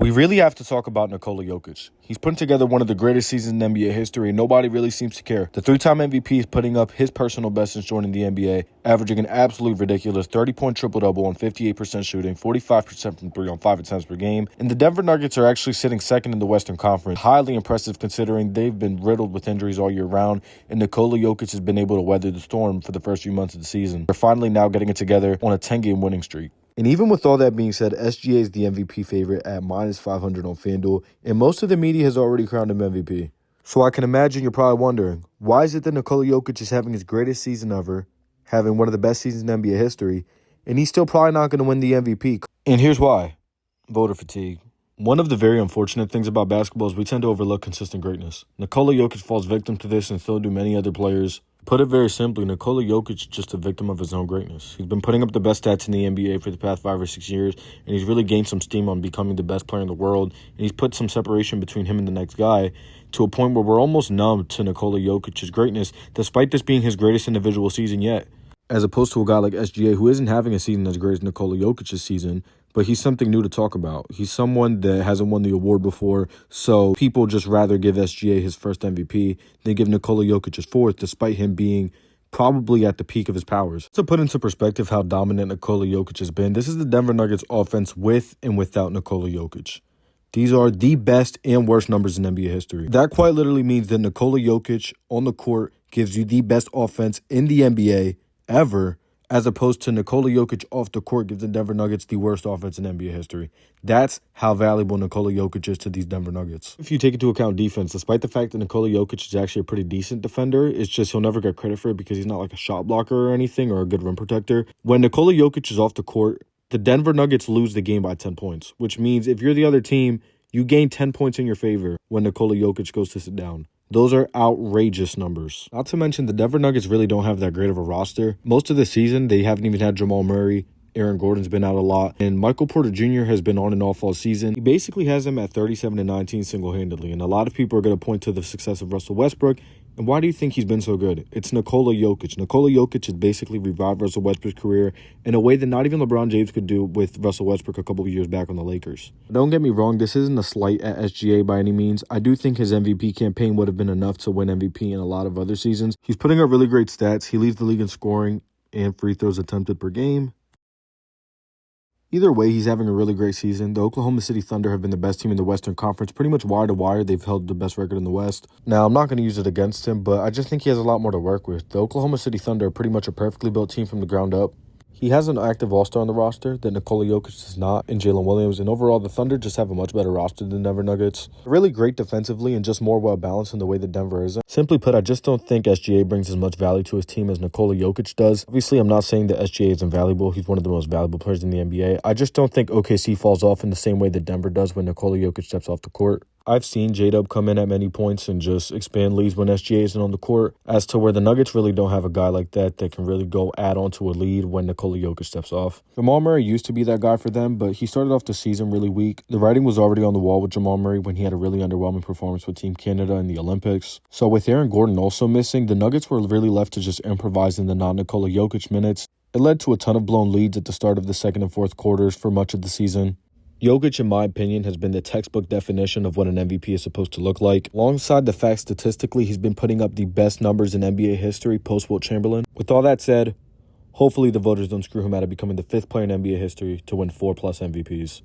We really have to talk about Nikola Jokic. He's putting together one of the greatest seasons in NBA history, and nobody really seems to care. The three-time MVP is putting up his personal best since joining the NBA, averaging an absolute ridiculous 30-point triple-double on 58% shooting, 45% from three on 5 attempts per game. And the Denver Nuggets are actually sitting second in the Western Conference. Highly impressive considering they've been riddled with injuries all year round, and Nikola Jokic has been able to weather the storm for the first few months of the season. They're finally now getting it together on a 10-game winning streak. And even with all that being said, SGA is the MVP favorite at minus 500 on FanDuel, and most of the media has already crowned him MVP. So I can imagine you're probably wondering, why is it that Nikola Jokic is having his greatest season ever, having one of the best seasons in NBA history, and he's still probably not going to win the MVP? And here's why. Voter fatigue. One of the very unfortunate things about basketball is we tend to overlook consistent greatness. Nikola Jokic falls victim to this, and so do many other players. Put it very simply, Nikola Jokic is just a victim of his own greatness. He's been putting up the best stats in the NBA for the past 5 or 6 years, and he's really gained some steam on becoming the best player in the world, and he's put some separation between him and the next guy to a point where we're almost numb to Nikola Jokic's greatness, despite this being his greatest individual season yet. As opposed to a guy like SGA, who isn't having a season as great as Nikola Jokic's season, but he's something new to talk about. He's someone that hasn't won the award before, so people just rather give SGA his first MVP than give Nikola Jokic his fourth, despite him being probably at the peak of his powers. To put into perspective how dominant Nikola Jokic has been, this is the Denver Nuggets offense with and without Nikola Jokic. These are the best and worst numbers in NBA history. That quite literally means that Nikola Jokic on the court gives you the best offense in the NBA ever, as opposed to Nikola Jokic off the court gives the Denver Nuggets the worst offense in NBA history. That's how valuable Nikola Jokic is to these Denver Nuggets. If you take into account defense, despite the fact that Nikola Jokic is actually a pretty decent defender, it's just he'll never get credit for it because he's not like a shot blocker or anything or a good rim protector. When Nikola Jokic is off the court, the Denver Nuggets lose the game by 10 points, which means if you're the other team, you gain 10 points in your favor when Nikola Jokic goes to sit down. Those are outrageous numbers. Not to mention, the Denver Nuggets really don't have that great of a roster. Most of the season, they haven't even had Jamal Murray. Aaron Gordon's been out a lot. And Michael Porter Jr. has been on and off all season. He basically has them at 37-19 single-handedly. And a lot of people are going to point to the success of Russell Westbrook. And why do you think he's been so good? It's Nikola Jokic. Nikola Jokic has basically revived Russell Westbrook's career in a way that not even LeBron James could do with Russell Westbrook a couple of years back on the Lakers. Don't get me wrong, this isn't a slight at SGA by any means. I do think his MVP campaign would have been enough to win MVP in a lot of other seasons. He's putting up really great stats. He leads the league in scoring and free throws attempted per game. Either way, he's having a really great season. The Oklahoma City Thunder have been the best team in the Western Conference. Pretty much wire to wire, they've held the best record in the West. Now, I'm not going to use it against him, but I just think he has a lot more to work with. The Oklahoma City Thunder are pretty much a perfectly built team from the ground up. He has an active all-star on the roster that Nikola Jokic does not, and Jalen Williams. And overall, the Thunder just have a much better roster than Denver Nuggets. Really great defensively and just more well-balanced in the way that Denver is. Simply put, I just don't think SGA brings as much value to his team as Nikola Jokic does. Obviously, I'm not saying that SGA is invaluable. He's one of the most valuable players in the NBA. I just don't think OKC falls off in the same way that Denver does when Nikola Jokic steps off the court. I've seen J-Dub come in at many points and just expand leads when SGA isn't on the court, as to where the Nuggets really don't have a guy like that can really go add on to a lead when Nikola Jokic steps off. Jamal Murray used to be that guy for them, but he started off the season really weak. The writing was already on the wall with Jamal Murray when he had a really underwhelming performance with Team Canada in the Olympics. So with Aaron Gordon also missing, the Nuggets were really left to just improvise in the non-Nikola Jokic minutes. It led to a ton of blown leads at the start of the second and fourth quarters for much of the season. Jokic, in my opinion, has been the textbook definition of what an MVP is supposed to look like. Alongside the fact statistically he's been putting up the best numbers in NBA history post-Wilt Chamberlain. With all that said, hopefully the voters don't screw him out of becoming the 5th player in NBA history to win 4+ MVPs.